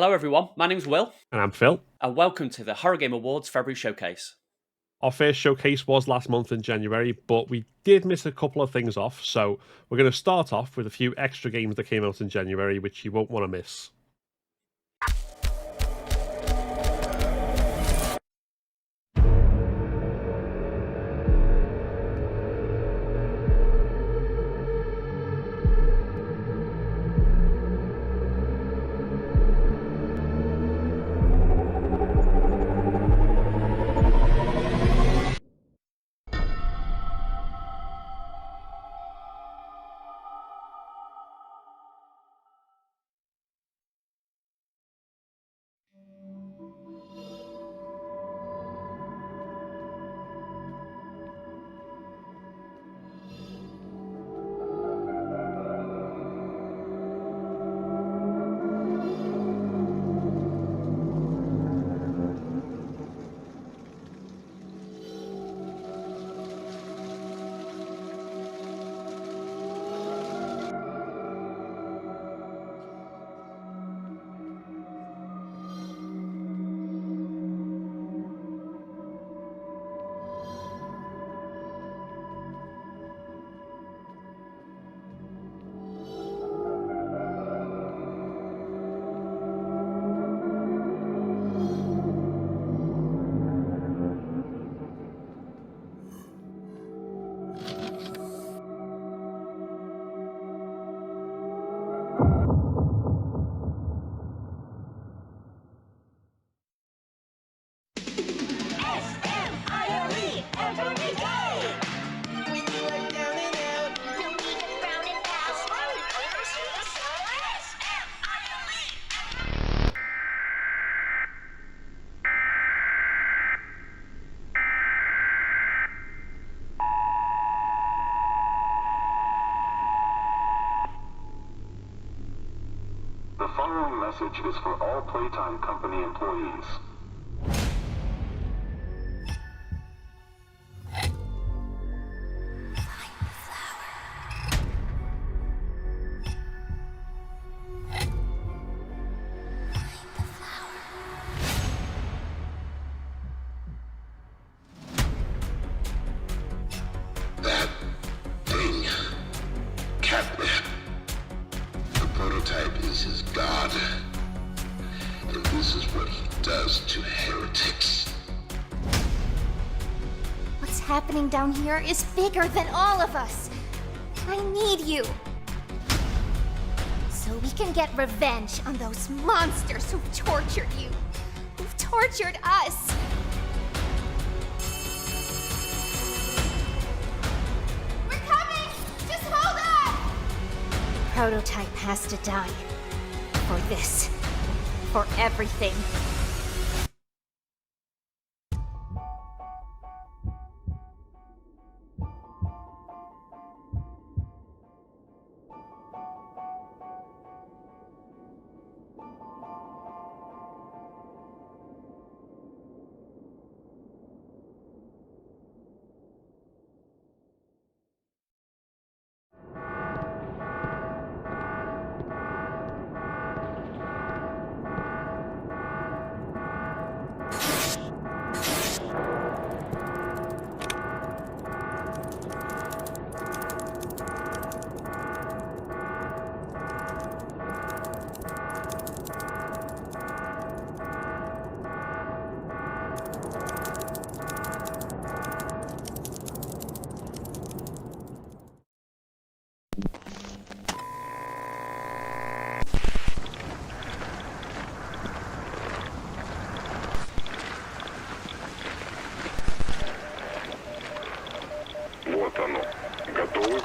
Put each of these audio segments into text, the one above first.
Hello, everyone. My name's Will, And I'm Phil. and welcome to the Horror Game Awards February Showcase. Our first showcase was last month in January, but we did miss a couple of things off, so we're going to start off with a few extra games that came out in January, which you won't want to miss. message is for all Playtime Company employees. That thing, Catman. The prototype is his god. And this is what he does to heretics. What's happening down here is bigger than all of us. I need you. So we can get revenge on those monsters who've tortured you. Who've tortured us. We're coming! Just hold on! Prototype has to die. For this. For everything. Вот оно. Готовы?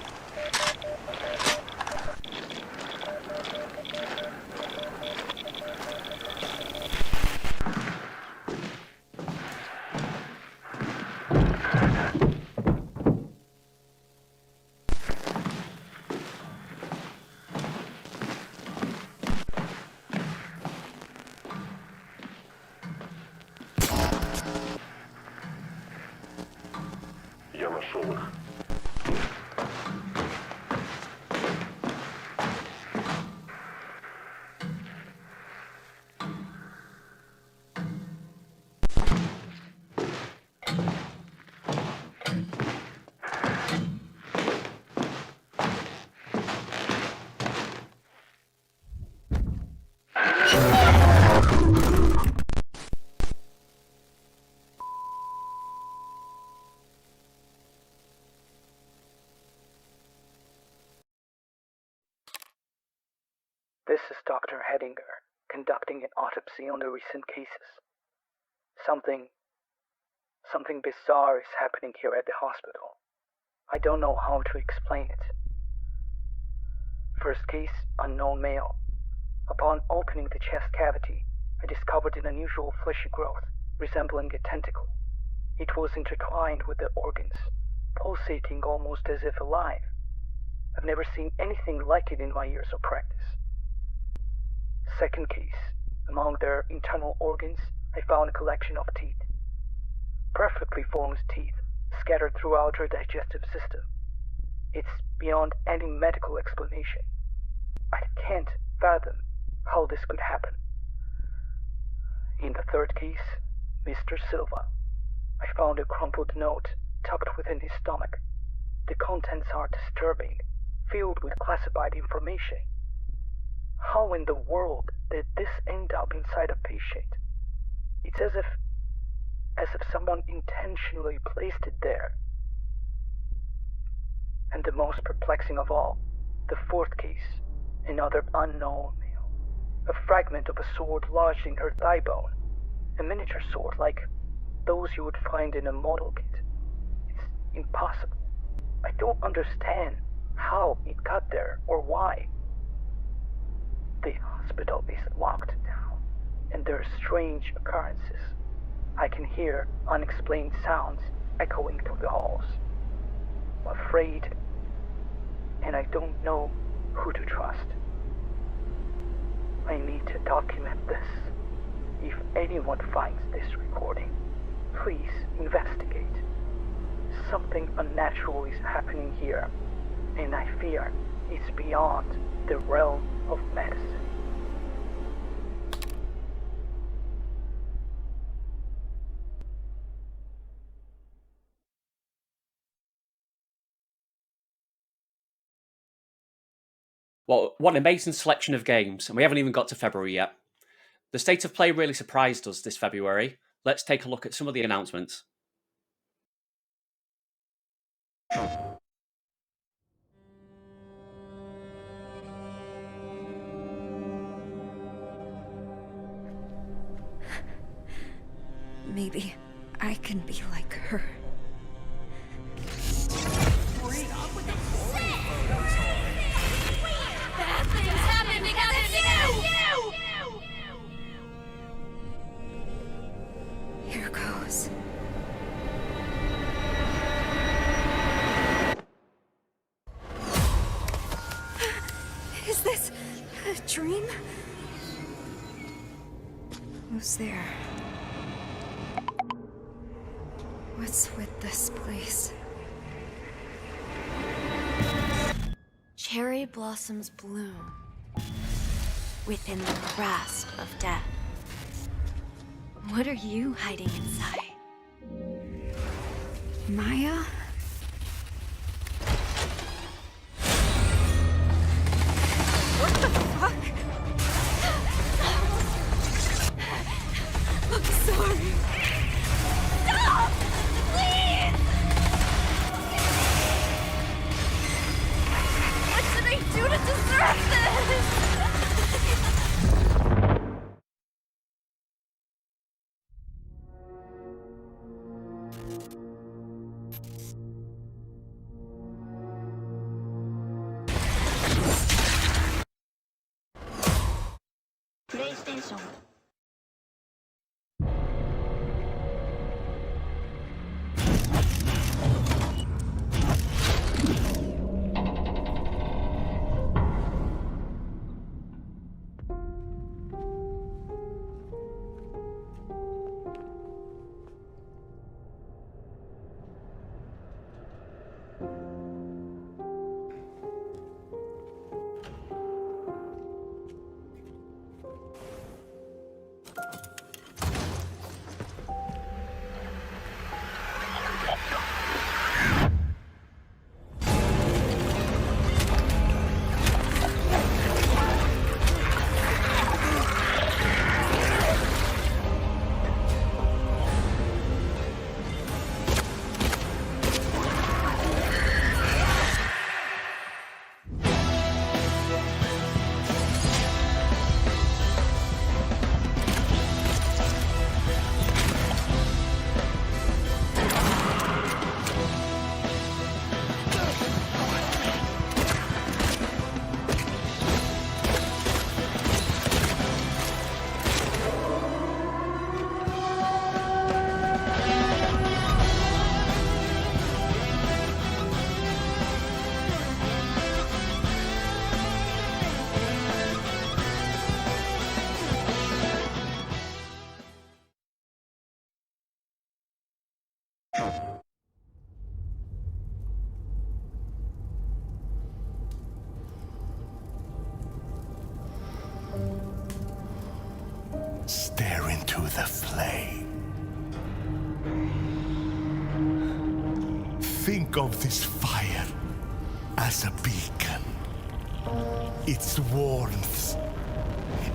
Я нашел их. This is Dr. Hedinger, conducting an autopsy on the recent cases. Something bizarre is happening here at the hospital. I don't know how to explain it. First case, unknown male. Upon opening the chest cavity, I discovered an unusual fleshy growth, resembling a tentacle. It was intertwined with the organs, pulsating almost as if alive. I've never seen anything like it in my years of practice. Second case, among their internal organs, I found a collection of teeth. Perfectly formed teeth, scattered throughout their digestive system. It's beyond any medical explanation. I can't fathom how this could happen. In the third case, Mr. Silva, I found a crumpled note tucked within his stomach. The contents are disturbing, filled with classified information. How in the world did this end up inside a patient? It's as if someone intentionally placed it there. And the most perplexing of all, the fourth case, another unknown male. A fragment of a sword lodged in her thigh bone. A miniature sword like those you would find in a model kit. It's impossible. I don't understand how it got there or why. The hospital is locked down, and there are strange occurrences. I can hear unexplained sounds echoing through the halls. I'm afraid, and I don't know who to trust. I need to document this. If anyone finds this recording, please investigate. Something unnatural is happening here, and I fear it's beyond the realm of medicine. Well, what an amazing selection of games, and we haven't even got to February yet. The state of play really surprised us this February. Let's take a look at some of the announcements. Maybe I can be like her. Bad things happen because of you! Here goes. Is this a dream? Who's there? What's with this place? Cherry blossoms bloom within the grasp of death. What are you hiding inside? Maya? What the fuck? I'm sorry. Stop! Please! What did I do to deserve this? PlayStation. Stare into the flame. Think of this fire as a beacon. Its warmth,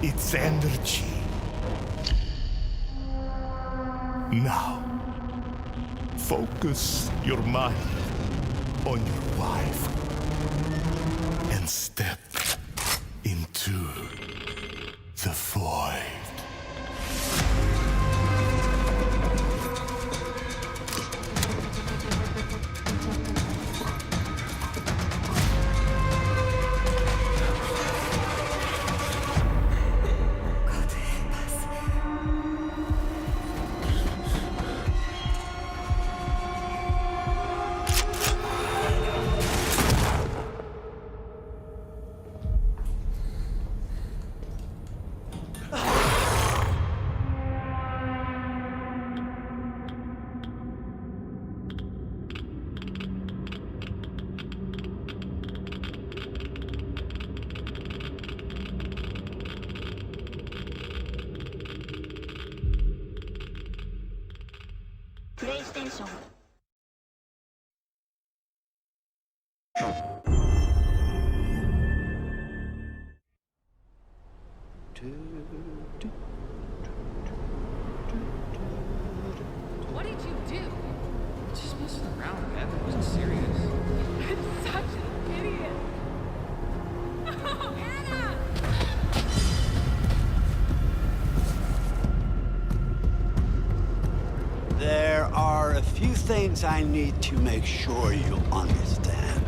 its energy. Now, focus your mind on your wife and step into the void. PlayStation. What did you do? Just messing around, man. It wasn't serious. I'm such an idiot. Oh, Anna! There are a few things I need to make sure you understand.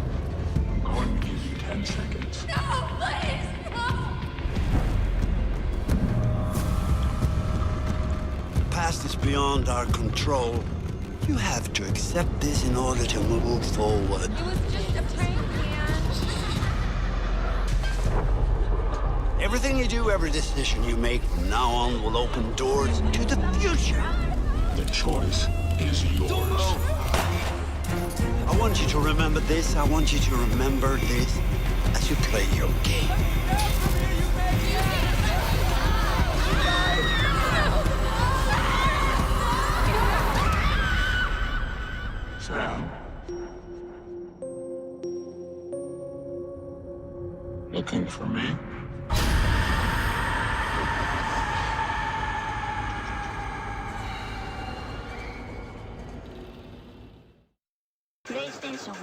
I'm going to give you 10 seconds. No, please, no! The past is beyond our control. You have to accept this in order to move forward. It was just a prank, man. Everything you do, every decision you make from now on will open doors to the future. The choice is yours. I want you to remember this. I want you to remember this as you play your game. Sam. Looking for me? PlayStation.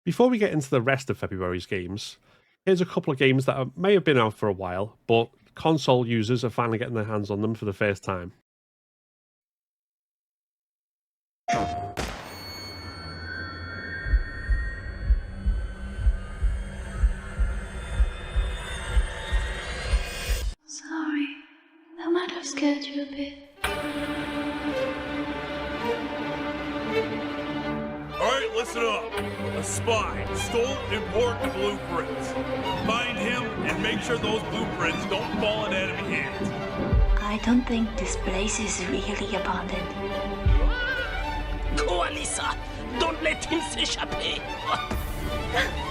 Before we get into the rest of February's games, here's a couple of games that may have been out for a while, but console users are finally getting their hands on them for the first time. Sorry, I might have scared you a bit. Alright, listen up. A spy stole important blueprints. Find him and make sure those blueprints don't fall in enemy hands. I don't think this place is really abandoned. Go, Alisa! Don't let him s'échapper!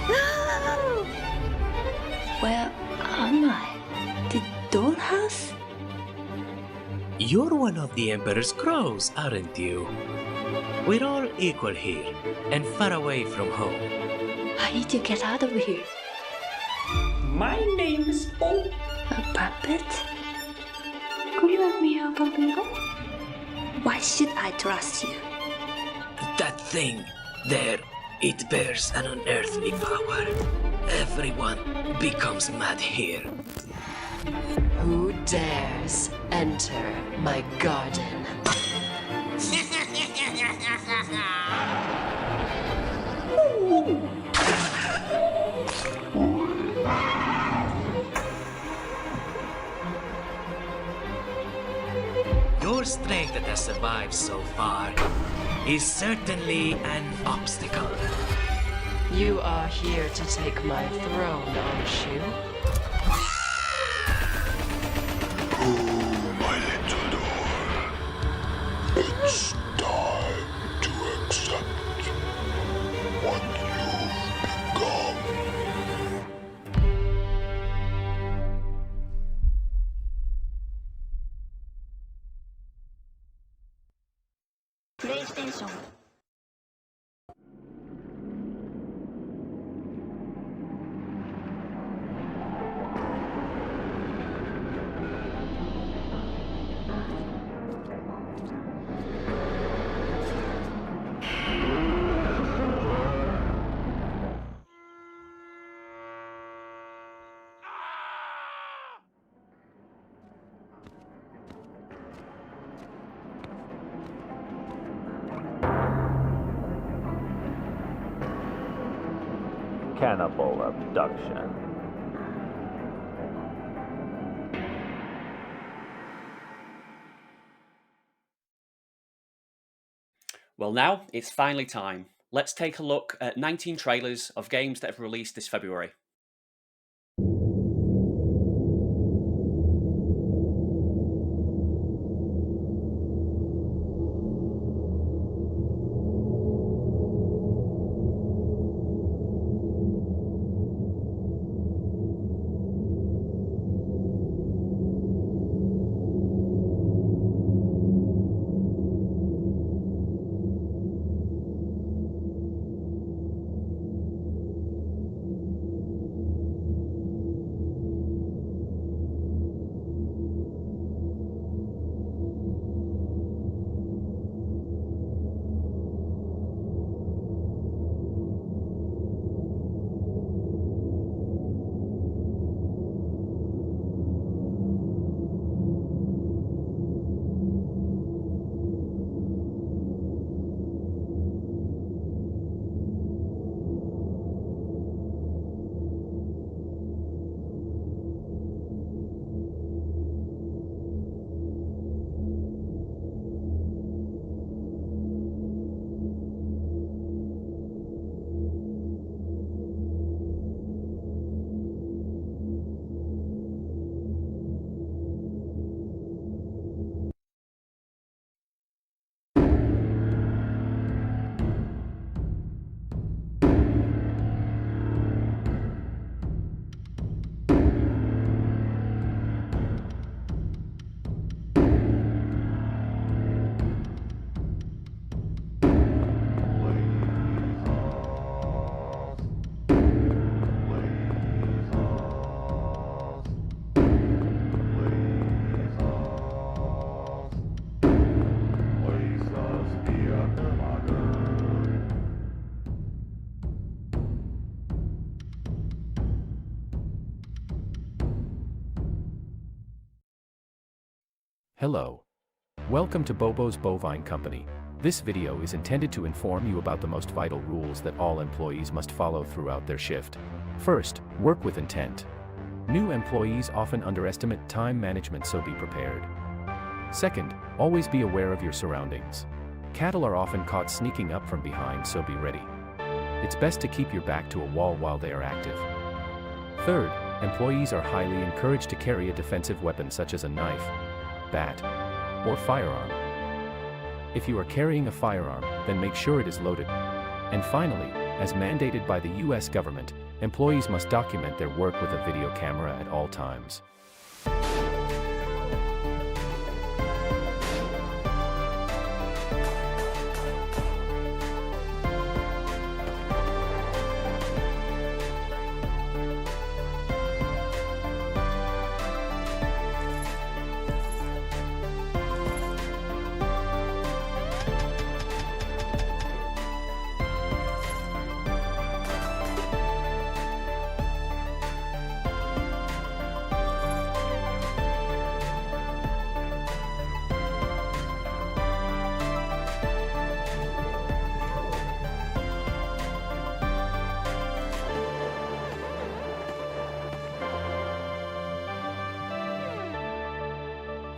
No! Where am I? The dollhouse? You're one of the Emperor's crows, aren't you? We're all equal here, and far away from home. I need to get out of here. My name is Bo. A puppet? Could you let me help a little? Why should I trust you? That thing there, it bears an unearthly power. Everyone becomes mad here. Who dares enter my garden? Your strength that has survived so far is certainly an obstacle. You are here to take my throne, aren't you? Oh, my little door. It's time to accept what you've become. PlayStation. Cannibal abduction. Well, now it's finally time. Let's take a look at 19 trailers of games that have released this February. Hello. Welcome to Bobo's Bovine Company. This video is intended to inform you about the most vital rules that all employees must follow throughout their shift. First, work with intent. New employees often underestimate time management, so be prepared. Second, always be aware of your surroundings. Cattle are often caught sneaking up from behind, so be ready. It's best to keep your back to a wall while they are active. Third, employees are highly encouraged to carry a defensive weapon such as a knife, bat, or firearm. If you are carrying a firearm, then make sure it is loaded. And finally, as mandated by the US government, employees must document their work with a video camera at all times.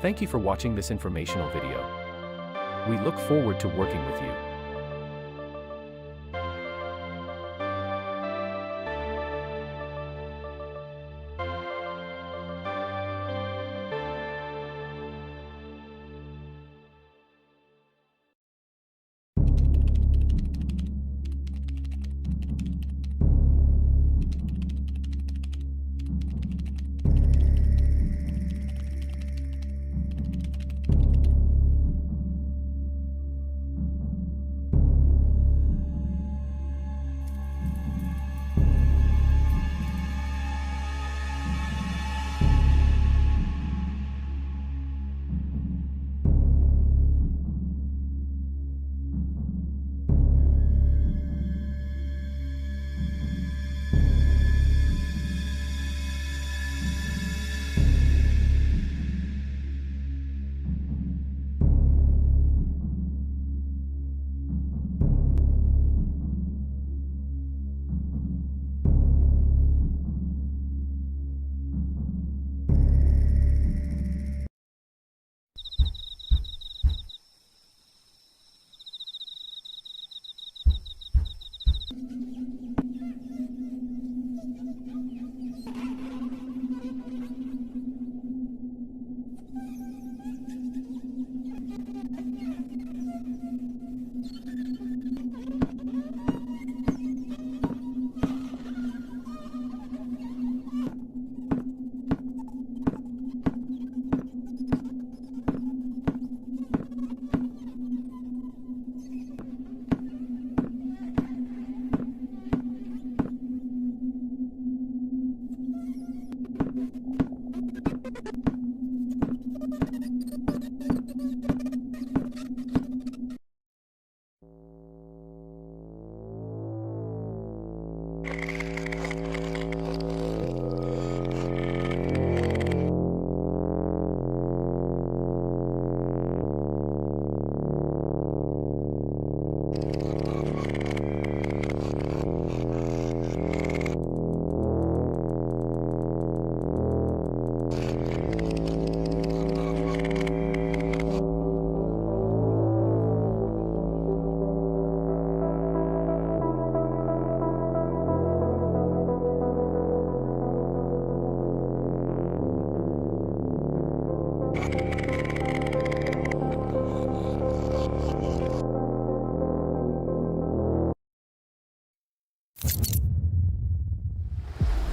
Thank you for watching this informational video. We look forward to working with you.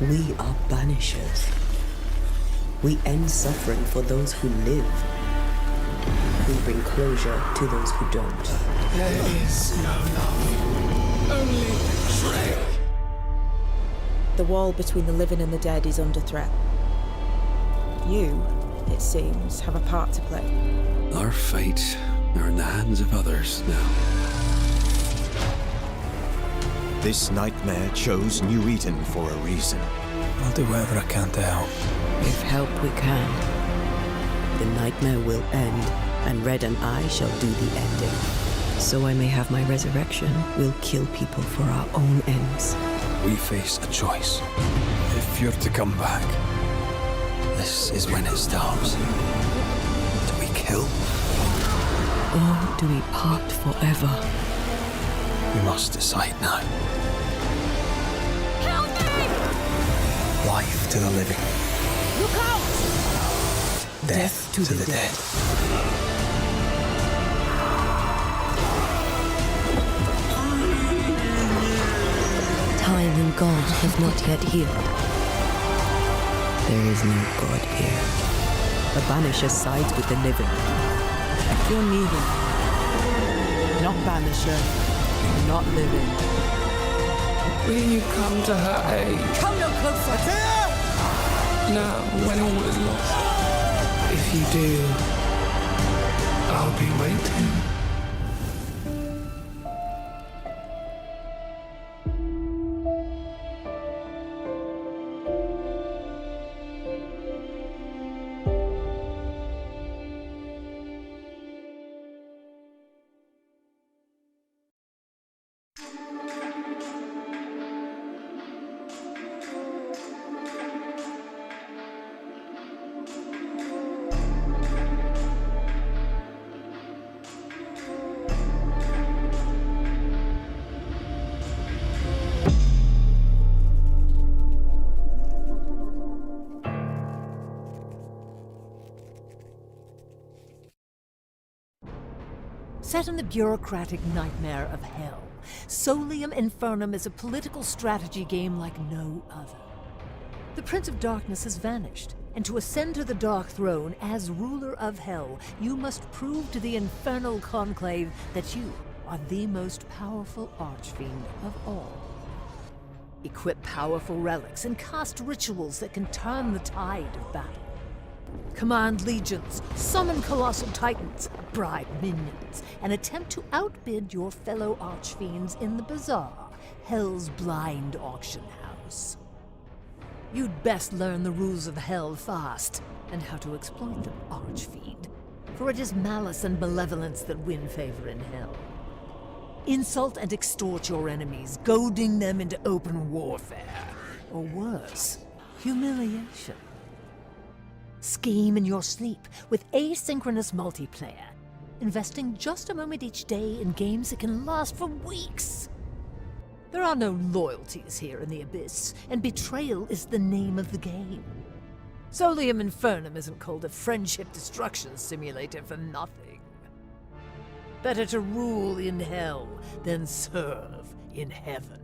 We are Banishers. We end suffering for those who live. We bring closure to those who don't. There is no love, only betrayal. The wall between the living and the dead is under threat. You, it seems, have a part to play. Our fate are in the hands of others now. This nightmare chose New Eden for a reason. I'll do whatever I can to help. If help we can, the nightmare will end, and Red and I shall do the ending. So I may have my resurrection, we'll kill people for our own ends. We face a choice. If you're to come back, this is when it starts. Do we kill? Or do we part forever? We must decide now. Help me! Life to the living. Look out! Death to the dead. Time and God have not yet healed. There is no God here. The Banisher sides with the living. You're neither. Not Banisher. Not living. Will you come to her aid? Come no closer! Now, when all is lost. If you do, I'll be waiting. Set in the bureaucratic nightmare of hell, Solium Infernum is a political strategy game like no other. The Prince of Darkness has vanished, and to ascend to the Dark Throne as ruler of hell, you must prove to the infernal conclave that you are the most powerful archfiend of all. Equip powerful relics and cast rituals that can turn the tide of battle. Command legions, summon colossal titans, bribe minions, and attempt to outbid your fellow archfiends in the bazaar, Hell's blind auction house. You'd best learn the rules of hell fast, and how to exploit them, archfiend, for it is malice and malevolence that win favor in hell. Insult and extort your enemies, goading them into open warfare, or worse, humiliation. Scheme in your sleep with asynchronous multiplayer, investing just a moment each day in games that can last for weeks. There are no loyalties here in the Abyss, and betrayal is the name of the game. Solium Infernum isn't called a friendship destruction simulator for nothing. Better to rule in hell than serve in heaven.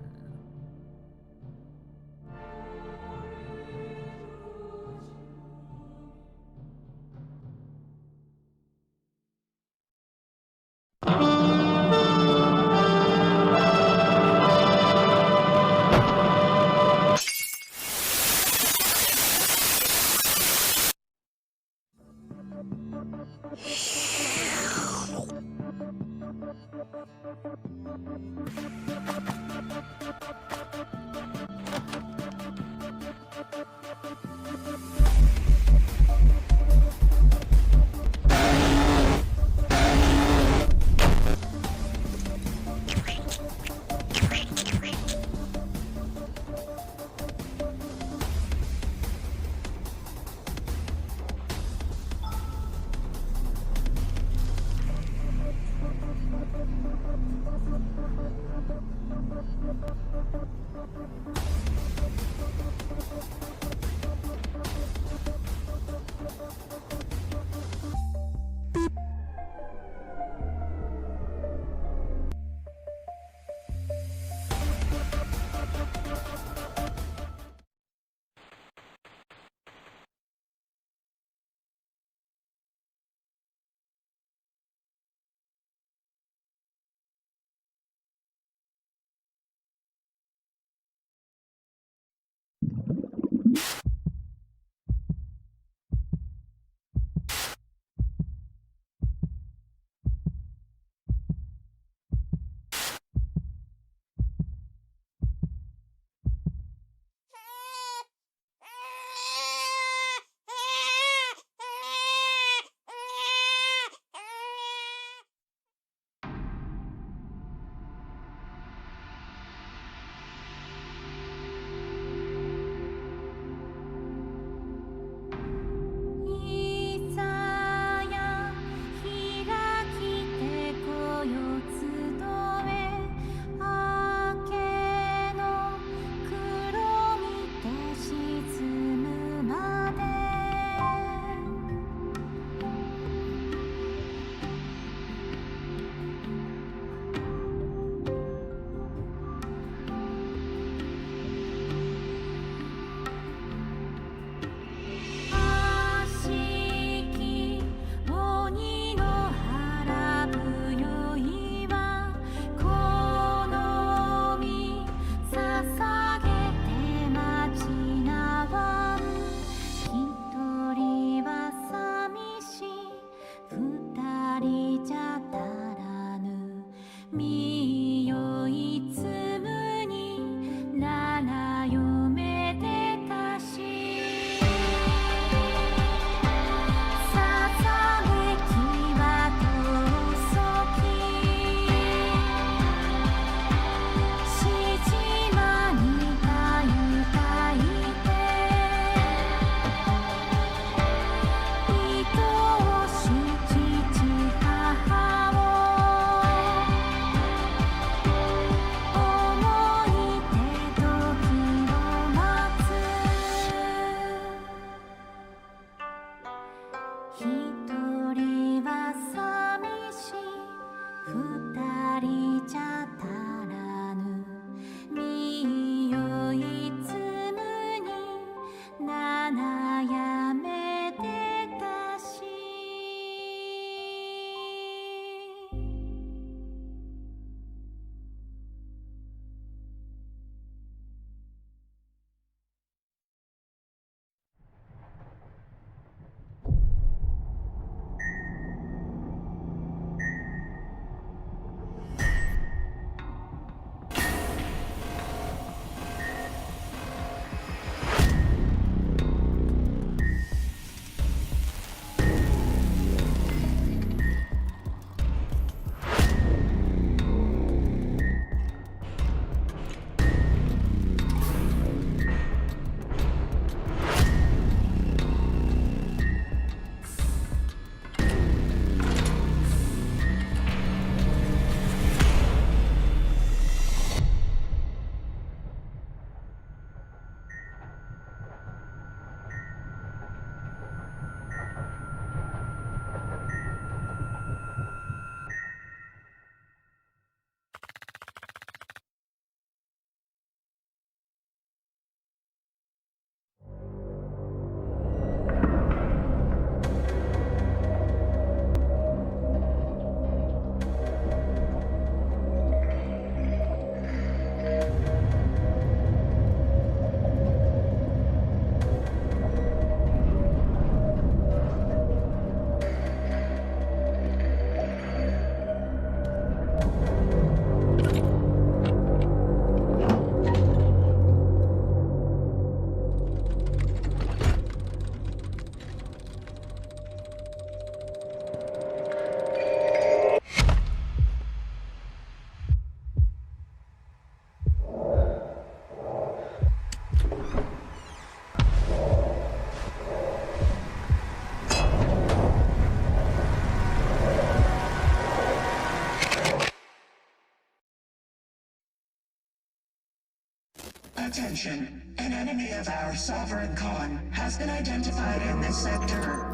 Attention. An enemy of our sovereign Khan has been identified in this sector.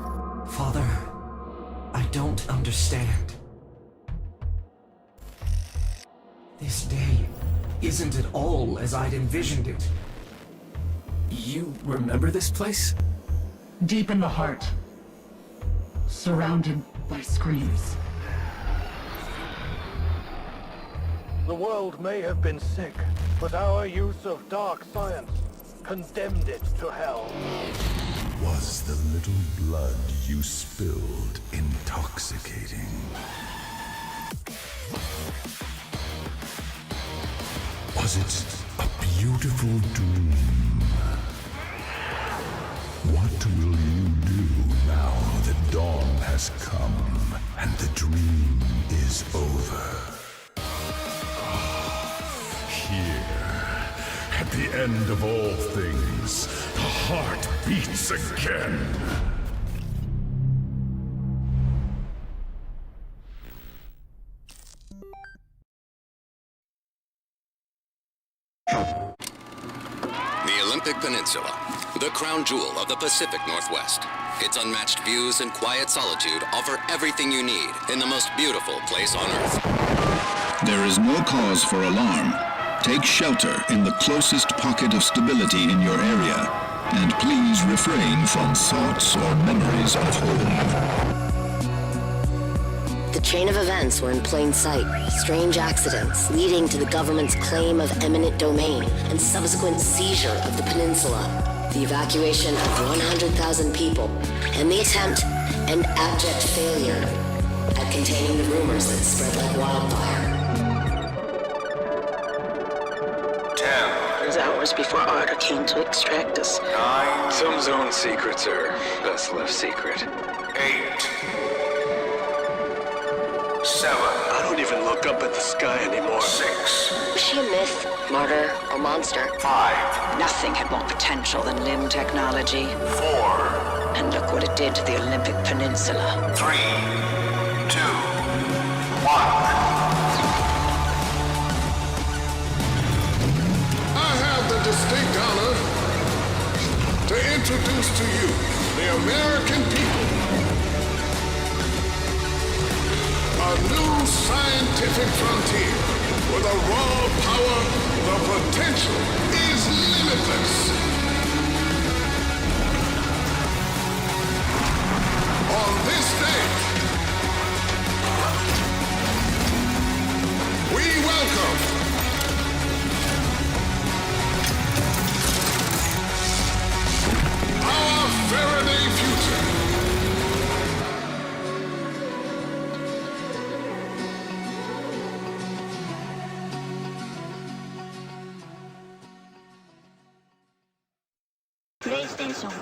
Father, I don't understand. This day isn't at all as I'd envisioned it. You remember this place? Deep in the heart. Surrounded by screams. The world may have been sick, but our use of dark science condemned it to hell. Was the little blood you spilled intoxicating? Was it a beautiful dream? What will you do now that dawn has come and the dream is over? Here, at the end of all things, the heart beats again. The Olympic Peninsula, the crown jewel of the Pacific Northwest. Its unmatched views and quiet solitude offer everything you need in the most beautiful place on Earth. There is no cause for alarm. Take shelter in the closest pocket of stability in your area, and please refrain from thoughts or memories of home. The chain of events were in plain sight. Strange accidents leading to the government's claim of eminent domain and subsequent seizure of the peninsula. The evacuation of 100,000 people and the attempt and abject failure at containing the rumors that spread like wildfire. 10. It was hours before Arthur came to extract us. 9. Some zone secrets are best left secret. 8. 7. I don't even look up at the sky anymore. 6. Was she a myth, martyr, or monster? 5. Nothing had more potential than limb technology. 4. And look what it did to the Olympic Peninsula. 3, 2, 1. I have the distinct honor to introduce to you the American people. A new scientific frontier where the raw power, the potential is limitless. On this day, we welcome our Faraday future. PlayStation.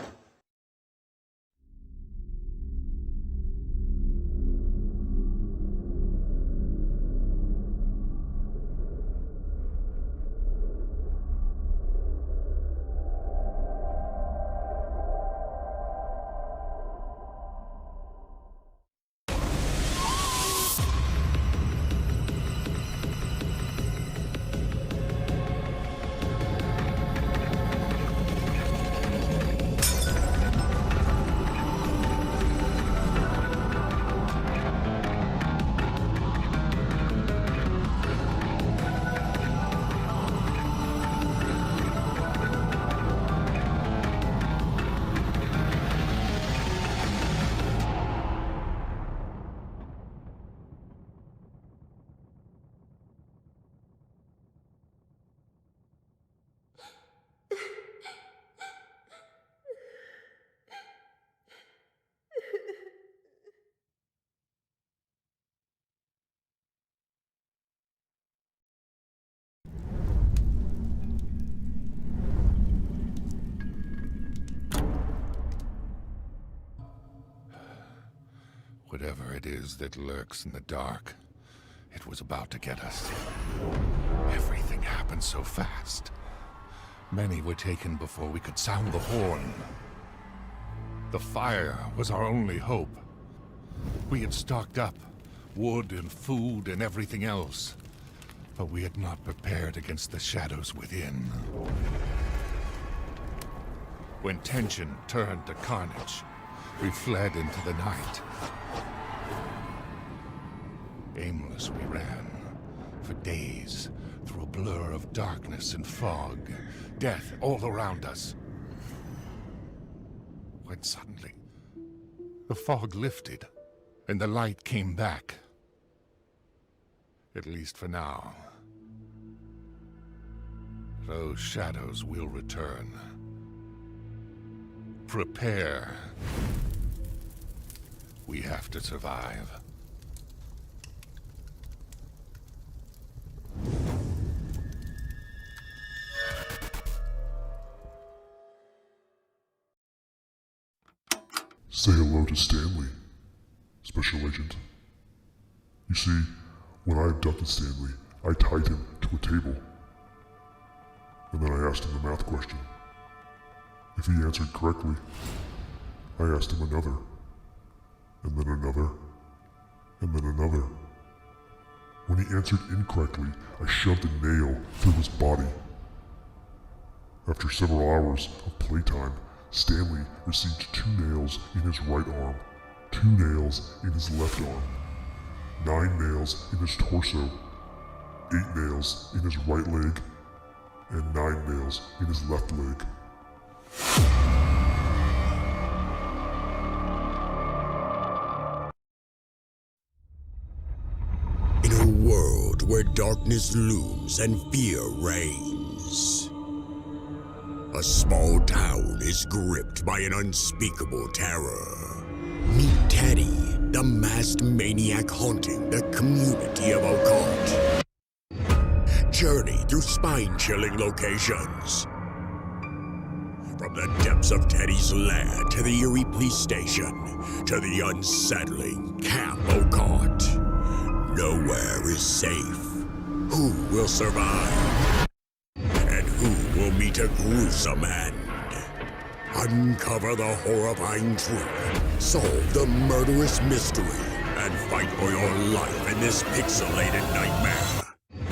Whatever it is that lurks in the dark, it was about to get us. Everything happened so fast. Many were taken before we could sound the horn. The fire was our only hope. We had stocked up, wood and food and everything else. But we had not prepared against the shadows within. When tension turned to carnage, we fled into the night. Aimless we ran, for days, through a blur of darkness and fog, death all around us. When suddenly, the fog lifted, and the light came back. At least for now. Those shadows will return. Prepare. We have to survive. Say hello to Stanley, Special Agent. You see, when I abducted Stanley, I tied him to a table. And then I asked him the math question. If he answered correctly, I asked him another, and then another, and then another. When he answered incorrectly, I shoved a nail through his body. After several hours of playtime, Stanley received 2 nails in his right arm, 2 nails in his left arm, 9 nails in his torso, 8 nails in his right leg, and 9 nails in his left leg. In a world where darkness looms and fear reigns, a small town is gripped by an unspeakable terror. Meet Teddy, the masked maniac haunting the community of Occult. Journey through spine-chilling locations. From the depths of Teddy's lair to the eerie police station, to the unsettling Camp Occult. Nowhere is safe. Who will survive? And who will meet a gruesome end? Uncover the horrifying truth, solve the murderous mystery, and fight for your life in this pixelated nightmare.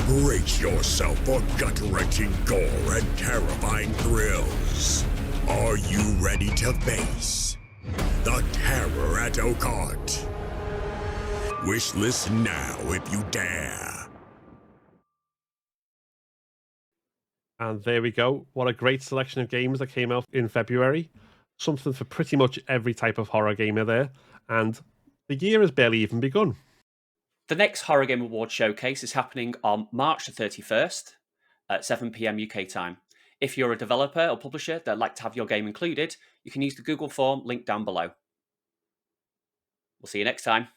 Brace yourself for gut-wrenching gore and terrifying thrills. Are you ready to face the terror at Occult? Wishlist now if you dare. And there we go. What a great selection of games that came out in February. Something for pretty much every type of horror gamer there. And the year has barely even begun. The next Horror Game Awards showcase is happening on March the 31st at 7 PM UK time. If you're a developer or publisher that'd like to have your game included, you can use the Google form linked down below. We'll see you next time.